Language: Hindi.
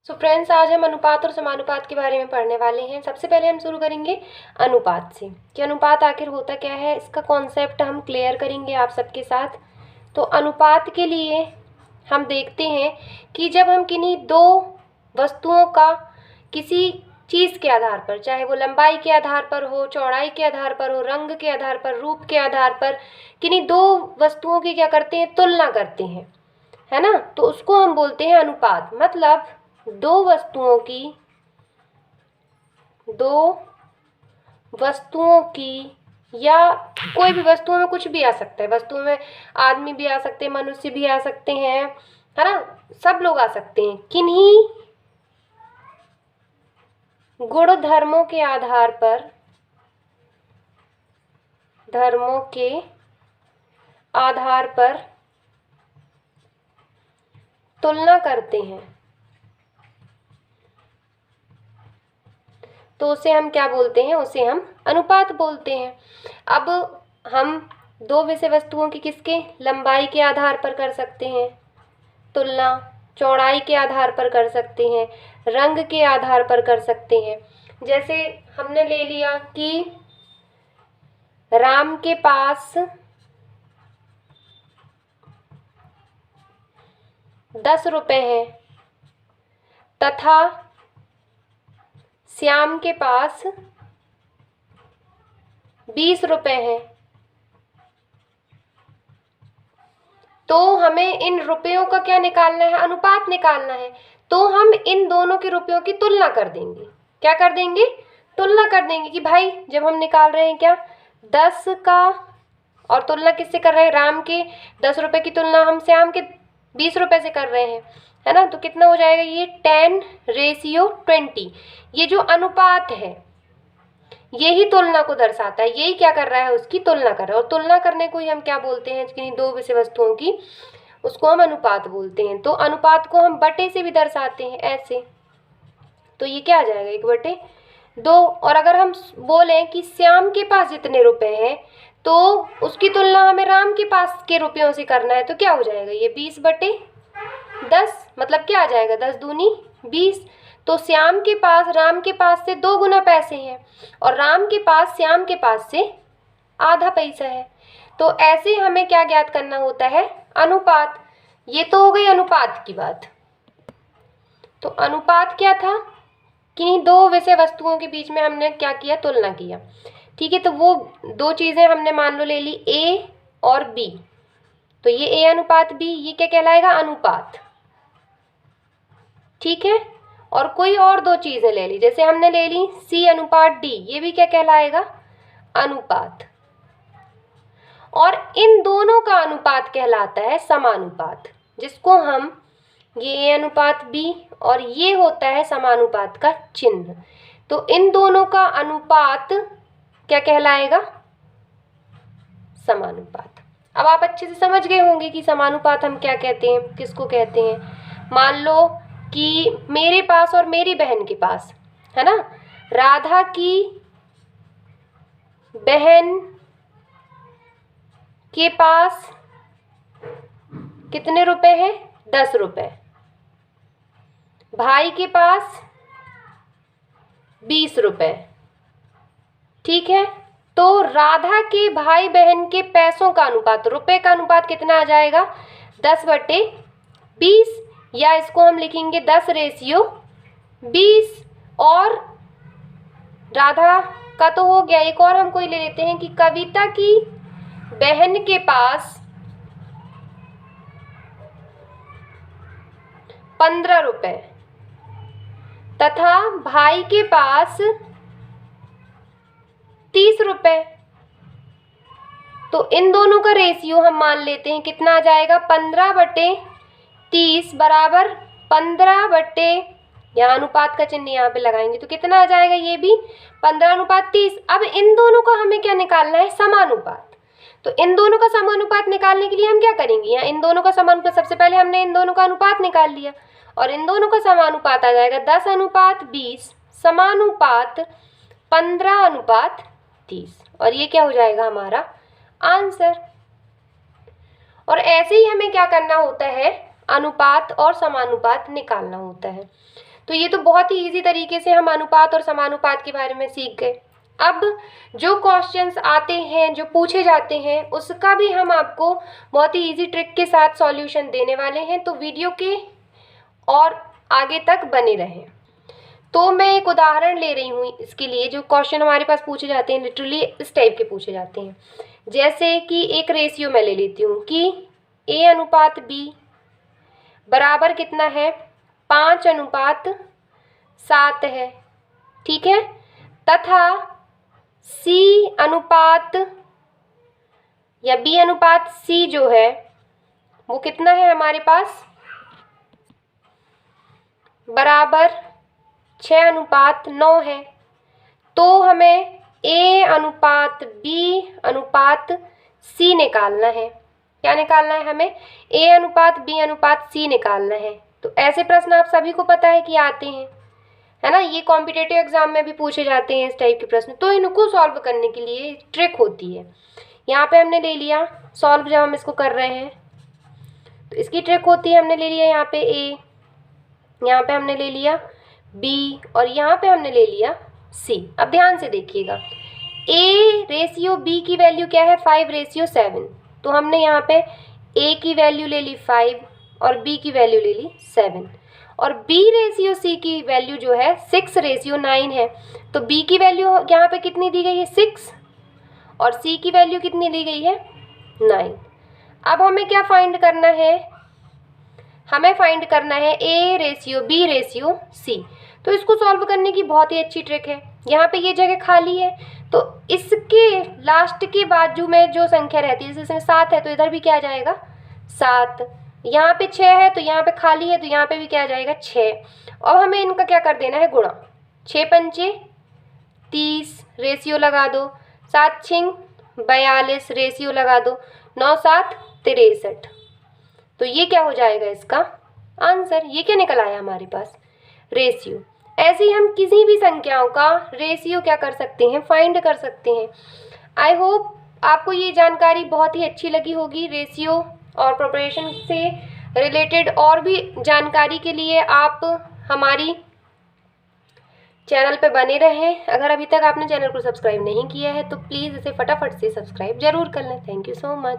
सो फ्रेंड्स, आज हम अनुपात और समानुपात के बारे में पढ़ने वाले हैं। सबसे पहले हम शुरू करेंगे अनुपात से कि अनुपात आखिर होता क्या है। इसका कॉन्सेप्ट हम क्लियर करेंगे आप सबके साथ। तो अनुपात के लिए हम देखते हैं कि जब हम किन्हीं दो वस्तुओं का किसी चीज़ के आधार पर, चाहे वो लंबाई के आधार पर हो, चौड़ाई के आधार पर हो, रंग के आधार पर, रूप के आधार पर, किन्हीं दो वस्तुओं की क्या करते हैं, तुलना करते हैं, है ना। तो उसको हम बोलते हैं अनुपात। मतलब दो वस्तुओं की या कोई भी वस्तुओं में कुछ भी आ सकता है। वस्तुओं में आदमी भी आ सकते हैं, मनुष्य भी आ सकते हैं, है ना, सब लोग आ सकते हैं। किन्हीं गुण धर्मों के आधार पर तुलना करते हैं, तो उसे हम क्या बोलते हैं, उसे हम अनुपात बोलते हैं। अब हम दो विषय वस्तुओं की किसके, लंबाई के आधार पर कर सकते हैं तुलना, चौड़ाई के आधार पर कर सकते हैं, रंग के आधार पर कर सकते हैं। जैसे हमने ले लिया कि राम के पास 10 रुपए हैं तथा श्याम के पास 20 रुपए हैं। तो हमें इन रुपयों का क्या निकालना है, अनुपात निकालना है। तो हम इन दोनों के रुपयों की तुलना कर देंगे। क्या कर देंगे, तुलना कर देंगे कि भाई जब हम निकाल रहे हैं क्या 10 का, और तुलना किससे कर रहे हैं, राम के 10 रुपए की तुलना हम श्याम के 20 रुपए से कर रहे हैं, है ना। तो कितना हो जाएगा ये 10:20। ये जो अनुपात है यही तुलना को दर्शाता है। यही क्या कर रहा है, उसकी तुलना कर रहा है। और तुलना करने को ही हम क्या बोलते हैं, किन्हीं दो विषय वस्तुओं की, उसको हम अनुपात बोलते हैं। तो अनुपात को हम बटे से भी दर्शाते हैं ऐसे। तो ये क्या आ जाएगा, 1/2। और अगर हम बोलें कि श्याम के पास जितने रुपए हैं तो उसकी तुलना हमें राम के पास के रुपयों से करना है, तो क्या हो जाएगा ये 20/10। मतलब क्या आ जाएगा, 10 दूनी 20। तो श्याम के पास राम के पास से 2 गुना पैसे हैं और राम के पास श्याम के पास से आधा पैसा है। तो ऐसे हमें क्या ज्ञात करना होता है, अनुपात। ये तो हो गई अनुपात की बात। तो अनुपात क्या था, किन्हीं दो विषय वस्तुओं के बीच में हमने क्या किया, तुलना किया। ठीक है, तो वो दो चीज़ें हमने मान लो ले ली, ए और बी। तो ये ए अनुपात बी, ये क्या कहलाएगा, अनुपात। ठीक है। और कोई और दो चीज़ें ले ली, जैसे हमने ले ली सी अनुपात डी, ये भी क्या कहलाएगा, अनुपात। और इन दोनों का अनुपात कहलाता है समानुपात, जिसको हम, ये ए अनुपात बी और ये होता है समानुपात का चिन्ह। तो इन दोनों का अनुपात क्या कहलाएगा, समानुपात। अब आप अच्छे से समझ गए होंगे कि समानुपात हम क्या कहते हैं, किसको कहते हैं। मान लो कि मेरे पास और मेरी बहन के पास, है ना, राधा की बहन के पास कितने रुपए हैं, 10 रुपए। भाई के पास 20 रुपए। ठीक है। तो राधा के भाई बहन के पैसों का अनुपात, रुपए का अनुपात कितना आ जाएगा, 10/20। या इसको हम लिखेंगे 10:20। और राधा का तो हो गया, एक और हम कोई ले लेते हैं कि कविता की बहन के पास 15 रुपए तथा भाई के पास 30 रुपए। तो इन दोनों का रेशियो हम मान लेते हैं, कितना आ जाएगा, 15/30 बराबर 15/, यहाँ अनुपात का चिन्ह यहाँ पे लगाएंगे तो कितना आ जाएगा, ये भी 15/30। अब इन दोनों का हमें क्या निकालना है, समानुपात। तो इन दोनों का समानुपात निकालने के लिए हम क्या करेंगे, यहाँ इन दोनों का समानुपात, सबसे पहले हमने इन दोनों का अनुपात निकाल लिया और इन दोनों का समानुपात आ जाएगा 10/20 समानुपात 15/30। और ये क्या हो जाएगा, हमारा आंसर। और ऐसे ही हमें क्या करना होता है, अनुपात और समानुपात निकालना होता है। तो ये तो बहुत ही ईजी तरीके से हम अनुपात और समानुपात के बारे में सीख गए। अब जो क्वेश्चंस आते हैं, जो पूछे जाते हैं, उसका भी हम आपको बहुत ही ईजी ट्रिक के साथ सॉल्यूशन देने वाले हैं, तो वीडियो के और आगे तक बने रहें। तो मैं एक उदाहरण ले रही हूँ इसके लिए। जो क्वेश्चन हमारे पास पूछे जाते हैं लिटरली इस टाइप के पूछे जाते हैं, जैसे कि एक रेशियो मैं ले लेती हूँ कि A अनुपात B बराबर कितना है, 5:7 है, ठीक है, तथा C अनुपात या B अनुपात C जो है वो कितना है हमारे पास, बराबर 6:9 है। तो हमें A अनुपात B अनुपात C निकालना है। क्या निकालना है हमें, A अनुपात B अनुपात C निकालना है। तो ऐसे प्रश्न आप सभी को पता है कि आते हैं, है ना, ये कॉम्पिटिटिव एग्जाम में भी पूछे जाते हैं इस टाइप के प्रश्न। तो इनको सॉल्व करने के लिए ट्रिक होती है। यहाँ पे हमने ले लिया सॉल्व, जब हम इसको कर रहे हैं तो इसकी ट्रिक होती है, हमने ले लिया यहाँ पे A, यहाँ पे हमने ले लिया B और यहाँ पे हमने ले लिया C। अब ध्यान से देखिएगा, A रेशियो B की वैल्यू क्या है, 5:7। तो हमने यहाँ पे A की वैल्यू ले ली 5 और B की वैल्यू ले ली 7, और B रेशियो C की वैल्यू जो है 6:9 है। तो B की वैल्यू यहाँ पे कितनी दी गई है, 6, और C की वैल्यू कितनी दी गई है, 9। अब हमें क्या फाइंड करना है, हमें फाइंड करना है A ratio B ratio C। तो इसको सॉल्व करने की बहुत ही अच्छी ट्रिक है। यहाँ पे ये जगह खाली है, तो इसके लास्ट के बाजू में जो संख्या रहती है, जैसे इसमें 7 है तो इधर भी क्या आ जाएगा, 7। यहाँ पे 6 है तो यहाँ पे खाली है तो यहाँ पे भी क्या आ जाएगा, 6। अब हमें इनका क्या कर देना है, गुणा। 6×5 = 30, रेशियो लगा दो। 7×6 = 42, रेशियो लगा दो। 9×7 = 63। तो ये क्या हो जाएगा इसका आंसर, ये क्या निकल आया हमारे पास, रेशियो। ऐसे ही हम किसी भी संख्याओं का रेशियो क्या कर सकते हैं, फाइंड कर सकते हैं। आई होप आपको ये जानकारी बहुत ही अच्छी लगी होगी। रेशियो और प्रोपोर्शन से रिलेटेड और भी जानकारी के लिए आप हमारी चैनल पे बने रहें। अगर अभी तक आपने चैनल को सब्सक्राइब नहीं किया है तो प्लीज़ इसे फटाफट से सब्सक्राइब जरूर कर लें। Thank you so much.